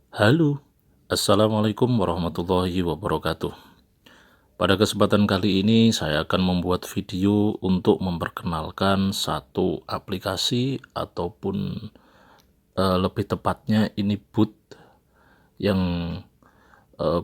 Halo, Assalamualaikum warahmatullahi wabarakatuh. Pada kesempatan kali ini saya akan membuat video untuk memperkenalkan satu aplikasi ataupun lebih tepatnya ini boot yang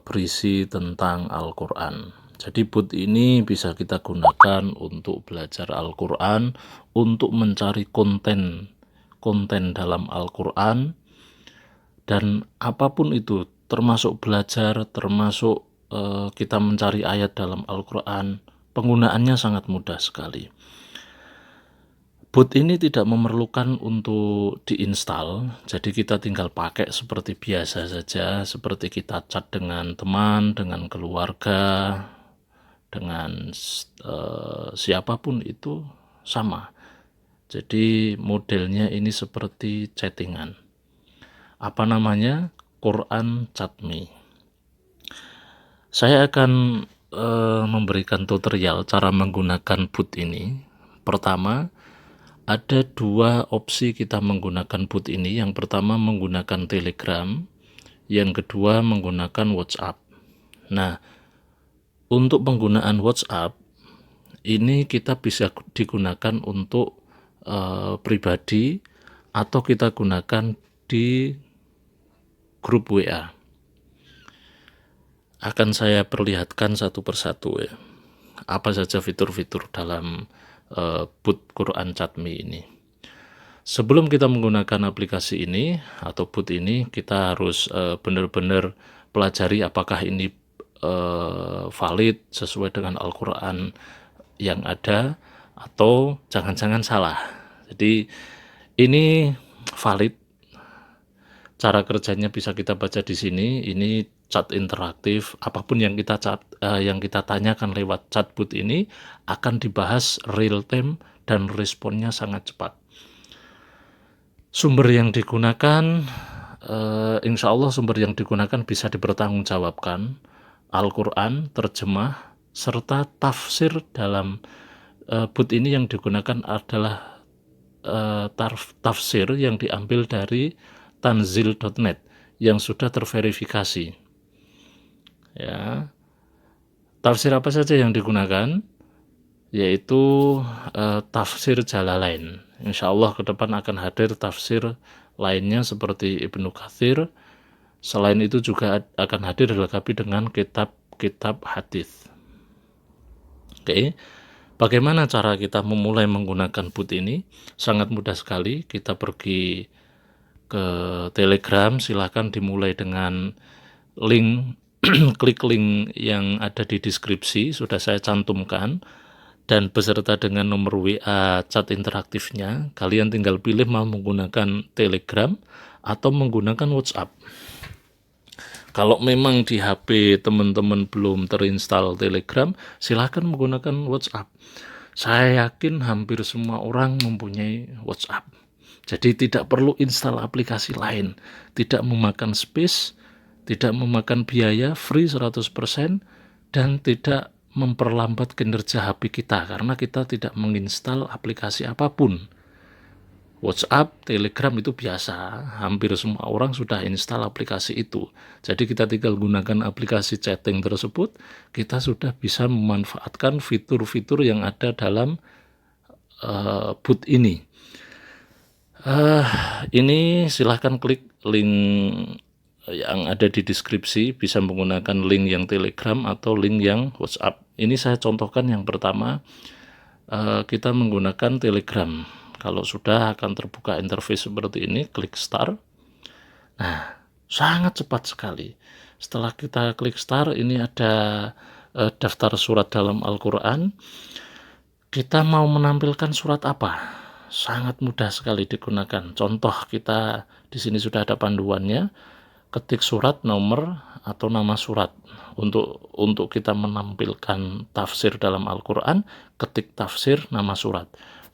berisi tentang Al-Quran. Jadi boot ini bisa kita gunakan untuk belajar Al-Quran, untuk mencari konten dalam Al-Quran, dan apapun itu, termasuk belajar, termasuk kita mencari ayat dalam Al-Quran. Penggunaannya sangat mudah sekali. Boot ini tidak memerlukan untuk diinstal, jadi kita tinggal pakai seperti biasa saja, seperti kita chat dengan teman, dengan keluarga, dengan siapapun itu sama. Jadi modelnya ini seperti chattingan. Apa namanya? Quran Chat Me. Saya akan memberikan tutorial cara menggunakan boot ini. Pertama, ada dua opsi kita menggunakan boot ini. Yang pertama menggunakan Telegram, yang kedua menggunakan WhatsApp. Nah, untuk penggunaan WhatsApp ini kita bisa digunakan untuk pribadi atau kita gunakan di grup WA. Akan saya perlihatkan satu persatu ya, apa saja fitur-fitur dalam boot Quran Chat Me ini. Sebelum kita menggunakan aplikasi ini atau boot ini, kita harus benar-benar pelajari apakah ini valid sesuai dengan Al-Quran yang ada atau jangan-jangan salah. Jadi ini valid. Cara kerjanya bisa kita baca di sini. Ini chat interaktif. Apapun yang kita tanyakan lewat chatbot ini akan dibahas real time dan responnya sangat cepat. Sumber yang digunakan, insya Allah sumber yang digunakan bisa dipertanggungjawabkan. Al-Quran, terjemah, serta tafsir dalam bot ini yang digunakan adalah tafsir yang diambil dari tanzil.net yang sudah terverifikasi. Ya, tafsir apa saja yang digunakan? Yaitu tafsir Jalalain. Insya Allah ke depan akan hadir tafsir lainnya seperti Ibnu Katsir. Selain itu juga akan hadir dilengkapi dengan kitab-kitab hadis. Oke. Bagaimana cara kita memulai menggunakan boot ini? Sangat mudah sekali. Kita pergi ke Telegram, silahkan dimulai dengan link, klik link yang ada di deskripsi, sudah saya cantumkan, dan beserta dengan nomor WA chat interaktifnya. Kalian tinggal pilih mau menggunakan Telegram atau menggunakan WhatsApp. Kalau memang di HP teman-teman belum terinstall Telegram, silahkan menggunakan WhatsApp. Saya yakin hampir semua orang mempunyai WhatsApp. Jadi tidak perlu install aplikasi lain, tidak memakan space, tidak memakan biaya, free 100%, dan tidak memperlambat kinerja HP kita karena kita tidak menginstal aplikasi apapun. WhatsApp, Telegram itu biasa, hampir semua orang sudah install aplikasi itu. Jadi kita tinggal gunakan aplikasi chatting tersebut, kita sudah bisa memanfaatkan fitur-fitur yang ada dalam boot ini. Ini silahkan klik link yang ada di deskripsi, bisa menggunakan link yang Telegram atau link yang WhatsApp. Ini saya contohkan yang pertama, kita menggunakan Telegram. Kalau sudah akan terbuka interface seperti ini, klik start. Nah, sangat cepat sekali. Setelah kita klik start, ini ada daftar surat dalam Al-Quran. Kita mau menampilkan surat apa? Sangat mudah sekali digunakan. Contoh, kita di sini sudah ada panduannya. Ketik surat, nomor atau nama surat. Untuk kita menampilkan tafsir dalam Al-Quran, ketik tafsir, nama surat.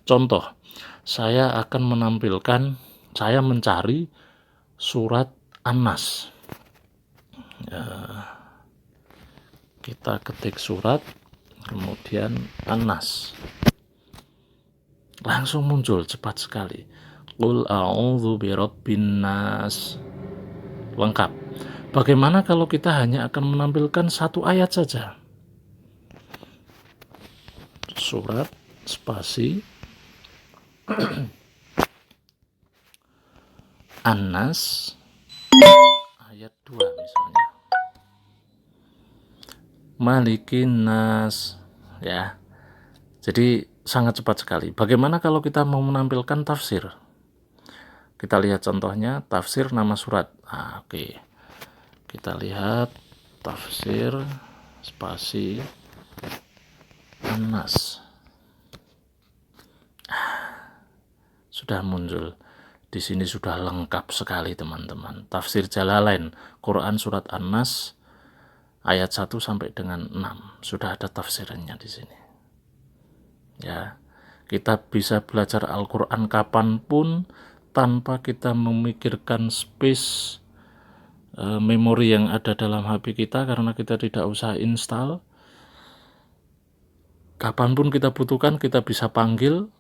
Contoh, saya akan saya mencari surat An-Nas. Kita ketik surat, kemudian An-Nas. Langsung muncul cepat sekali. Qul a'udzu birabbin nas. Lengkap. Bagaimana kalau kita hanya akan menampilkan satu ayat saja? Surat spasi An-Nas ayat 2 misalnya. Malikin Nas, ya. Jadi sangat cepat sekali. Bagaimana kalau kita mau menampilkan tafsir? Kita lihat contohnya, tafsir nama surat. Oke. Kita lihat tafsir spasi An-Nas. Sudah muncul. Di sini sudah lengkap sekali teman-teman. Tafsir Jalalain, Quran surat An-Nas ayat 1 sampai dengan 6. Sudah ada tafsirannya di sini. Ya. Kita bisa belajar Al-Qur'an kapanpun tanpa kita memikirkan space memori yang ada dalam HP kita, karena kita tidak usah install. Kapanpun kita butuhkan, kita bisa panggil,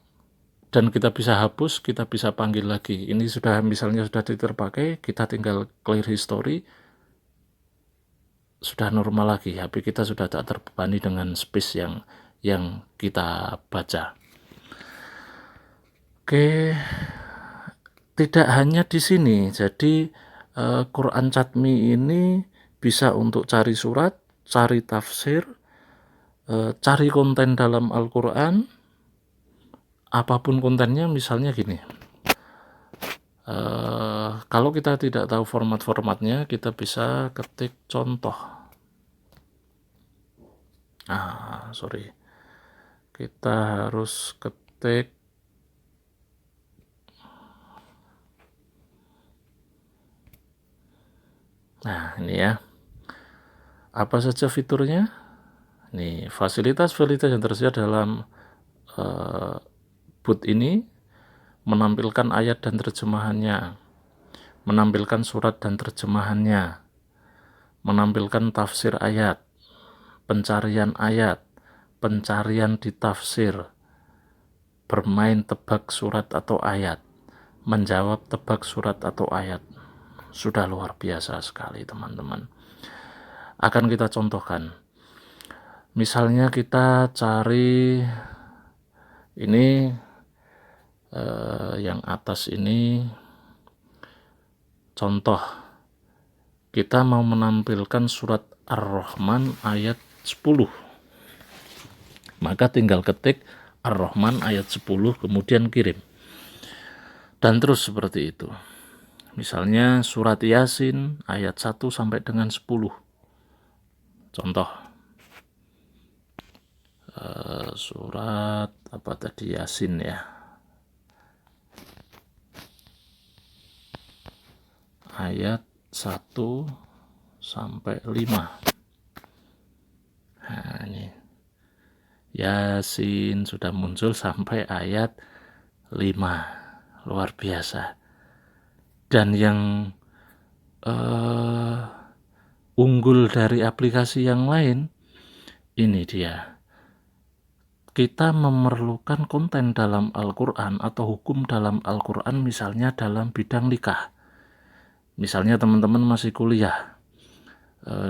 dan kita bisa hapus, kita bisa panggil lagi. Ini sudah misalnya sudah terpakai, kita tinggal clear history, sudah normal lagi. HP kita sudah tak terbebani dengan space yang kita baca. Oke, tidak hanya di sini. Jadi Quran Chatmi ini bisa untuk cari surat, cari tafsir, cari konten dalam Al-Quran, apapun kontennya. Misalnya gini, kalau kita tidak tahu format-formatnya, kita bisa ketik contoh. Kita harus ketik ini ya. Apa saja fiturnya? Nih, fasilitas-fasilitas yang tersedia dalam boot ini: menampilkan ayat dan terjemahannya, menampilkan surat dan terjemahannya, menampilkan tafsir ayat, pencarian ayat, pencarian di tafsir, bermain tebak surat atau ayat, menjawab tebak surat atau ayat. Sudah luar biasa sekali teman-teman. Akan kita contohkan. Misalnya kita cari ini, yang atas ini contoh. Kita mau menampilkan surat Ar-Rahman ayat 10. Maka tinggal ketik Ar-Rahman ayat 10, kemudian kirim. Dan terus seperti itu. Misalnya surat Yasin ayat 1 sampai dengan 10. Contoh. Surat apa tadi, Yasin ya. Ayat 1 sampai 5. Nah, ini Yasin sudah muncul sampai ayat 5. Luar biasa. Dan yang unggul dari aplikasi yang lain, ini dia. Kita memerlukan konten dalam Al-Quran atau hukum dalam Al-Quran, misalnya dalam bidang nikah. Misalnya teman-teman masih kuliah,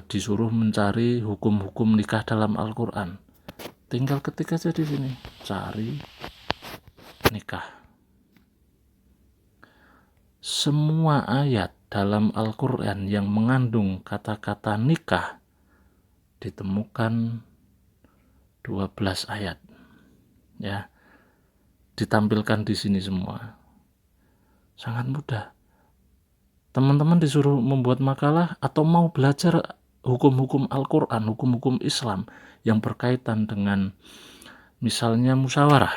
disuruh mencari hukum-hukum nikah dalam Al-Quran. Tinggal ketik aja di sini, cari nikah. Semua ayat dalam Al-Quran yang mengandung kata-kata nikah ditemukan 12 ayat, ya, ditampilkan di sini semua. Sangat mudah. Teman-teman disuruh membuat makalah atau mau belajar hukum-hukum Al-Quran, hukum-hukum Islam yang berkaitan dengan misalnya musyawarah.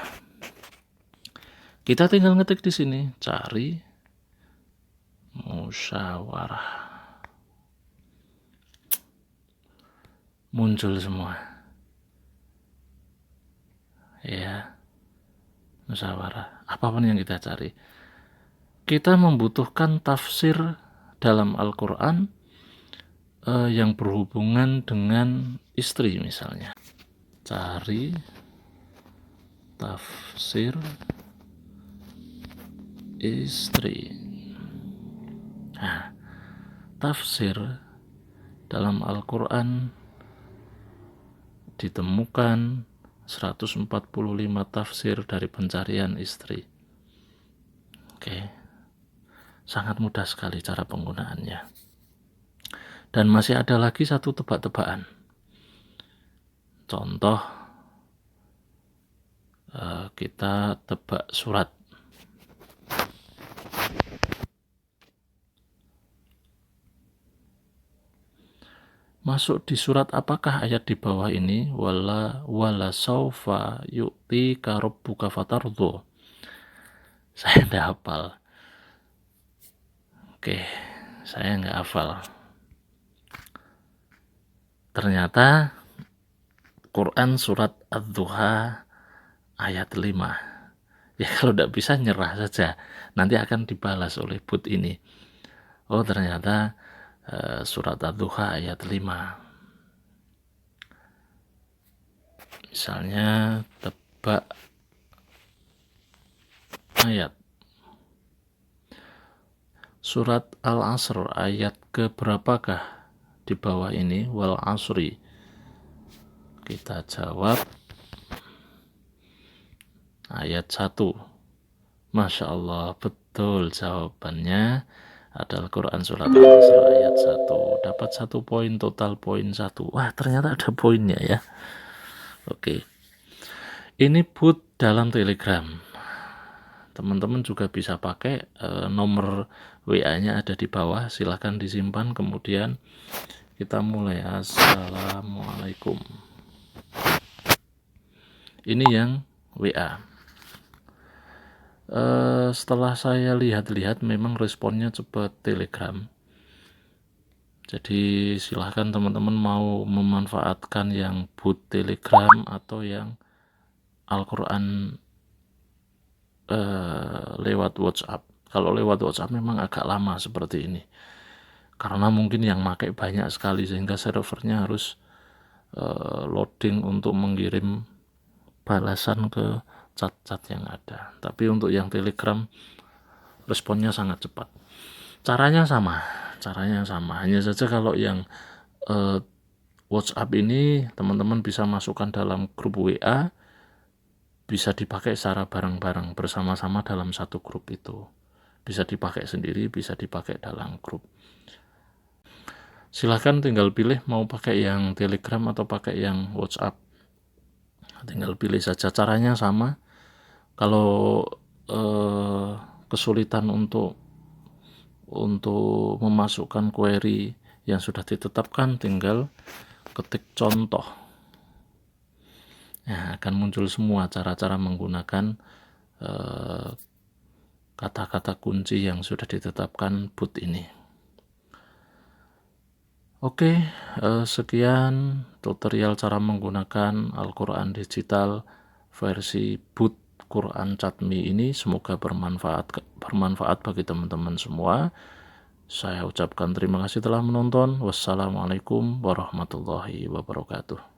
Kita tinggal ngetik di sini, cari musyawarah. Muncul semua. Ya, musyawarah. Apapun yang kita cari. Kita membutuhkan tafsir dalam Al-Quran yang berhubungan dengan istri misalnya. Cari tafsir istri. Nah, tafsir dalam Al-Quran ditemukan 145 tafsir dari pencarian istri. Oke, sangat mudah sekali cara penggunaannya. Dan masih ada lagi satu tebak-tebakan. Contoh, kita tebak surat. Masuk di surat apakah ayat di bawah ini? Wala saufa yu'tika rabbuka fatardho. Saya tidak hafal. Oke, saya nggak hafal. Ternyata Quran surat Ad-Duha ayat 5. Ya kalau tidak bisa nyerah saja, nanti akan dibalas oleh bot ini. Oh ternyata surat Ad-Duha ayat 5. Misalnya tebak ayat. Surat Al-Asr ayat keberapakah di bawah ini? Wal asri. Kita jawab ayat 1. Masya Allah, betul jawabannya adalah Quran surat Al-Asr ayat 1. Dapat 1 poin, total poin 1. Wah ternyata ada poinnya ya. Oke, ini bot dalam Telegram. Teman-teman juga bisa pakai, nomor WA-nya ada di bawah, silahkan disimpan. Kemudian kita mulai. Assalamualaikum. Ini yang WA. Setelah saya lihat-lihat memang responnya cepat Telegram. Jadi silahkan teman-teman mau memanfaatkan yang bot Telegram atau yang Al-Quran lewat WhatsApp. Kalau lewat WhatsApp memang agak lama seperti ini, karena mungkin yang pakai banyak sekali sehingga servernya harus loading untuk mengirim balasan ke chat-chat yang ada. Tapi untuk yang Telegram responnya sangat cepat. Caranya sama, hanya saja kalau yang WhatsApp ini teman-teman bisa masukkan dalam grup WA, bisa dipakai secara bareng-bareng bersama-sama dalam satu grup itu. Bisa dipakai sendiri, bisa dipakai dalam grup. Silahkan tinggal pilih mau pakai yang Telegram atau pakai yang WhatsApp. Tinggal pilih saja, caranya sama. Kalau kesulitan untuk memasukkan query yang sudah ditetapkan, tinggal ketik contoh. Nah, akan muncul semua cara-cara menggunakan kata-kata kunci yang sudah ditetapkan bot ini. Oke, sekian tutorial cara menggunakan Al-Quran digital versi bot Quran Chatme ini. Semoga bermanfaat bagi teman-teman semua. Saya ucapkan terima kasih telah menonton. Wassalamualaikum warahmatullahi wabarakatuh.